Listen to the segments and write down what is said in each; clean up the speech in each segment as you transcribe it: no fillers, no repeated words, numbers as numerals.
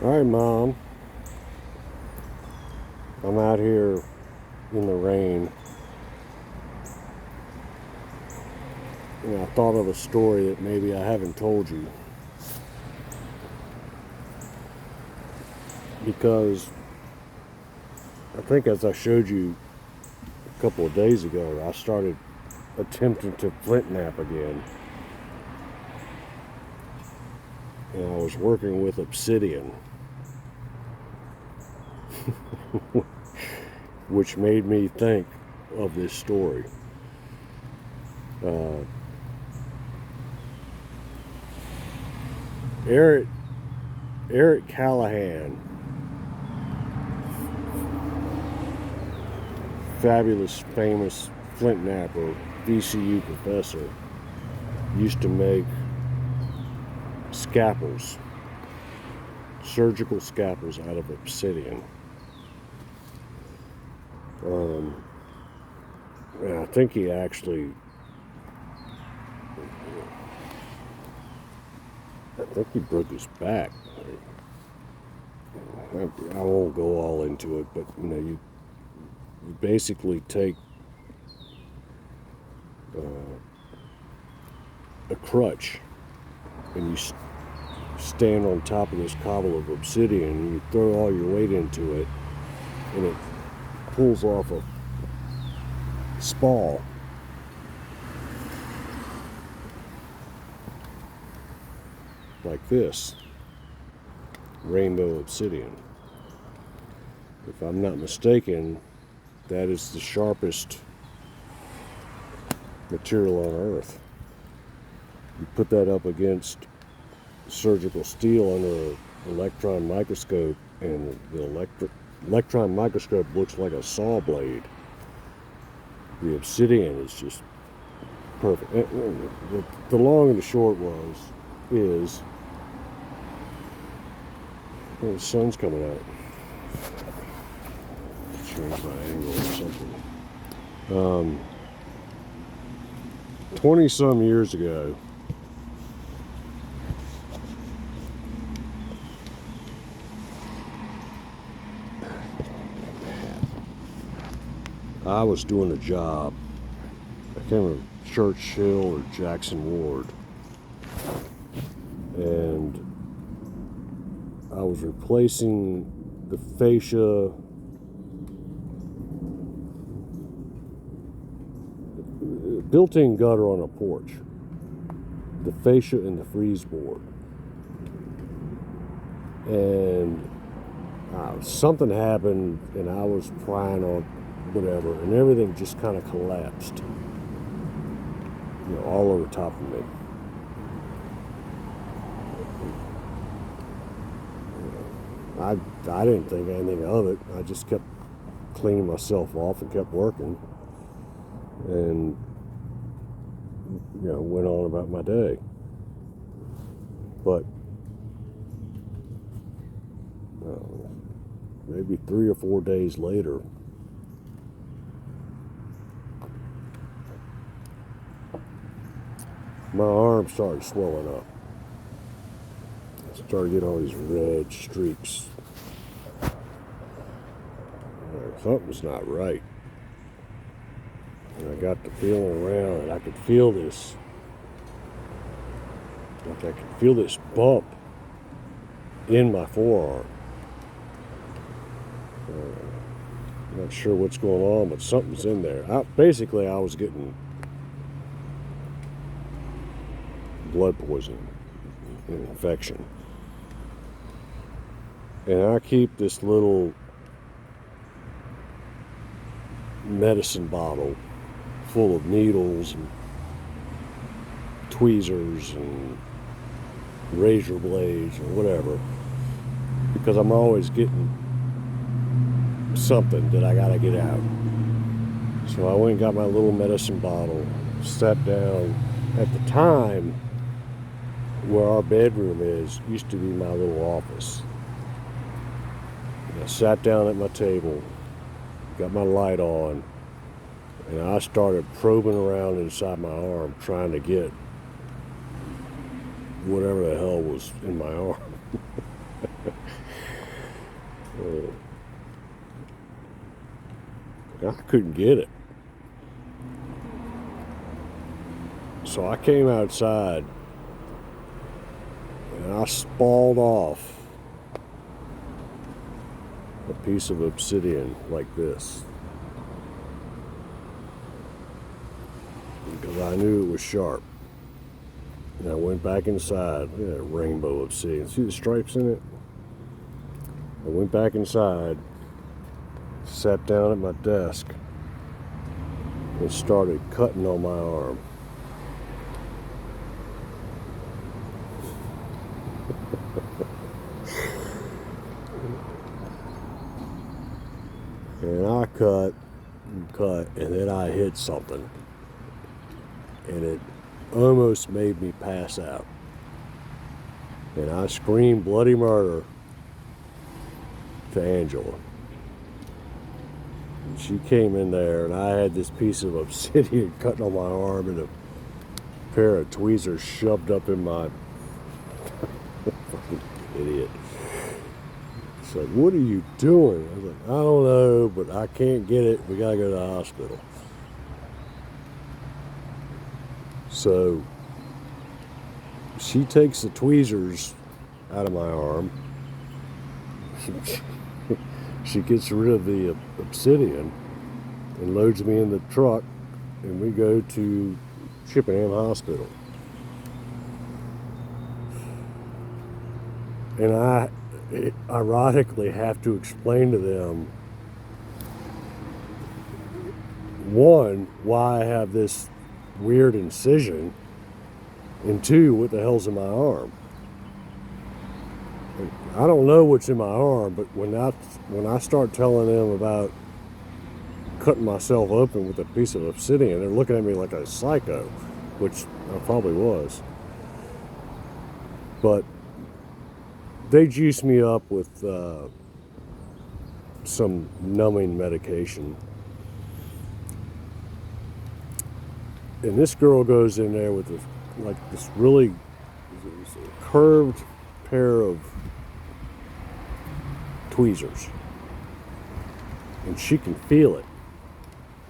All right, Mom. I'm out here in the rain, and I thought of a story that maybe I haven't told you because I think, as I showed you a couple of days ago, I started attempting to flint knap again, and I was working with obsidian, which made me think of this story. Uh, Eric Eric Callahan, fabulous, famous flint knapper, VCU professor, used to make scalpels, surgical scalpels out of obsidian. And I think he actually, I think he broke his back. I won't go all into it, but you basically take a crutch and you stand on top of this cobble of obsidian and you throw all your weight into it, and it pulls off a spall like this, rainbow obsidian. If I'm not mistaken, that is the sharpest material on earth. You put that up against surgical steel under an electron microscope, and the electron microscope looks like a saw blade. The obsidian is just perfect. The long and the short is the sun's coming out. Change my angle or something. 20 some years ago, I was doing a job. I can't remember, Churchill or Jackson Ward, and I was replacing the fascia, built-in gutter on a porch, the fascia and the freeze board, and something happened, and I was prying on whatever, and everything just kind of collapsed, all over top of me. I didn't think anything of it. I just kept cleaning myself off and kept working, and went on about my day. But maybe 3 or 4 days later, my arm started swelling up. I started getting all these red streaks. Something's not right. And I got to feeling around, and I could feel this. Like I could feel this bump in my forearm. I'm not sure what's going on, but something's in there. Basically, I was getting blood poisoning, an infection. And I keep this little medicine bottle full of needles and tweezers and razor blades or whatever, because I'm always getting something that I gotta get out. So I went and got my little medicine bottle, sat down. At the time, where our bedroom used to be my little office. And I sat down at my table, got my light on, and I started probing around inside my arm, trying to get whatever the hell was in my arm. I couldn't get it. So I came outside and I spalled off a piece of obsidian like this because I knew it was sharp. And I went back inside. Look at that rainbow obsidian. See the stripes in it? I went back inside, sat down at my desk, and started cutting on my arm. And I cut and cut, and then I hit something. And it almost made me pass out. And I screamed bloody murder to Angela. And she came in there, and I had this piece of obsidian cutting on my arm and a pair of tweezers shoved up in my fucking idiot. It's like, what are you doing? I was like, I don't know, but I can't get it. We gotta go to the hospital. So she takes the tweezers out of my arm. She gets rid of the obsidian and loads me in the truck, and we go to Chippenham Hospital. And I ironically have to explain to them, one, why I have this weird incision, and two, what the hell's in my arm. I don't know what's in my arm, but when I start telling them about cutting myself open with a piece of obsidian, they're looking at me like a psycho, which I probably was. But they juiced me up with some numbing medication. And this girl goes in there with this really curved pair of tweezers, and she can feel it.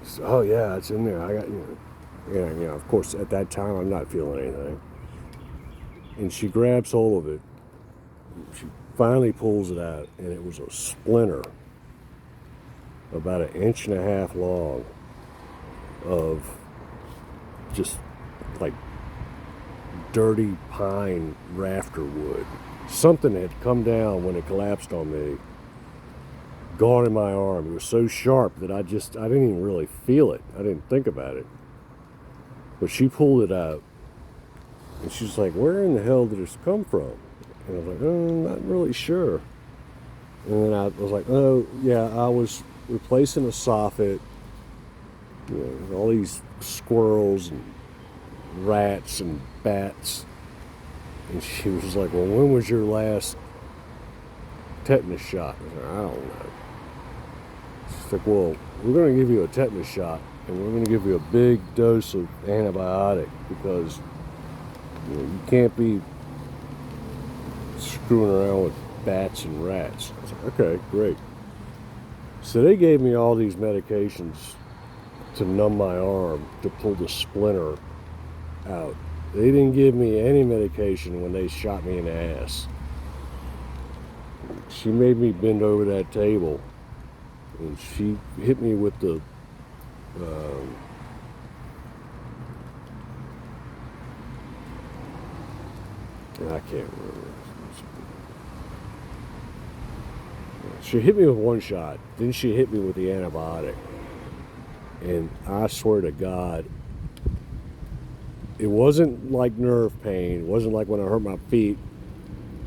So, oh yeah, it's in there. I got yeah. Of course, at that time, I'm not feeling anything. And she grabs hold of it. She finally pulls it out, and it was a splinter about 1.5 inches long of just like dirty pine rafter wood. Something had come down when it collapsed on me, gone in my arm. It was so sharp that I didn't even really feel it. I didn't think about it. But she pulled it out, and she's like, where in the hell did this come from? And I was like, oh, I'm not really sure. And then I was like, oh, yeah, I was replacing a soffit. All these squirrels and rats and bats. And she was like, well, when was your last tetanus shot? I was like, I don't know. She's like, well, we're going to give you a tetanus shot, and we're going to give you a big dose of antibiotic because you can't be screwing around with bats and rats. I was like, okay, great. So they gave me all these medications to numb my arm, to pull the splinter out. They didn't give me any medication when they shot me in the ass. She made me bend over that table, and she hit me with the I can't remember. She hit me with one shot, then she hit me with the antibiotic. And I swear to God, it wasn't like nerve pain. It wasn't like when I hurt my feet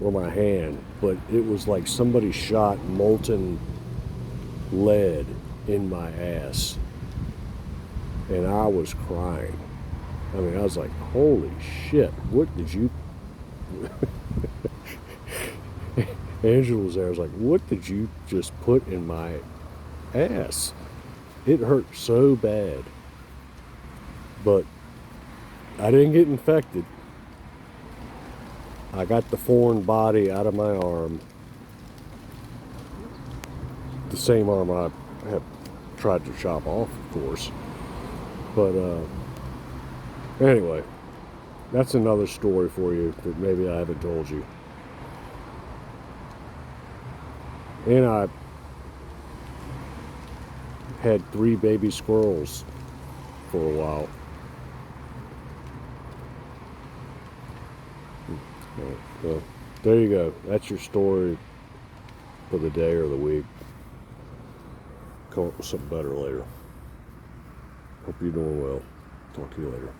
or my hand, but it was like somebody shot molten lead in my ass. And I was crying. I mean, I was like, holy shit, what did you... Angela was there. I was like, what did you just put in my ass? It hurt so bad. But I didn't get infected. I got the foreign body out of my arm. the same arm I have tried to chop off, of course. But anyway, that's another story for you that maybe I haven't told you. And I had 3 baby squirrels for a while. Well, there you go. That's your story for the day or the week. Come up with something better later. Hope you're doing well. Talk to you later.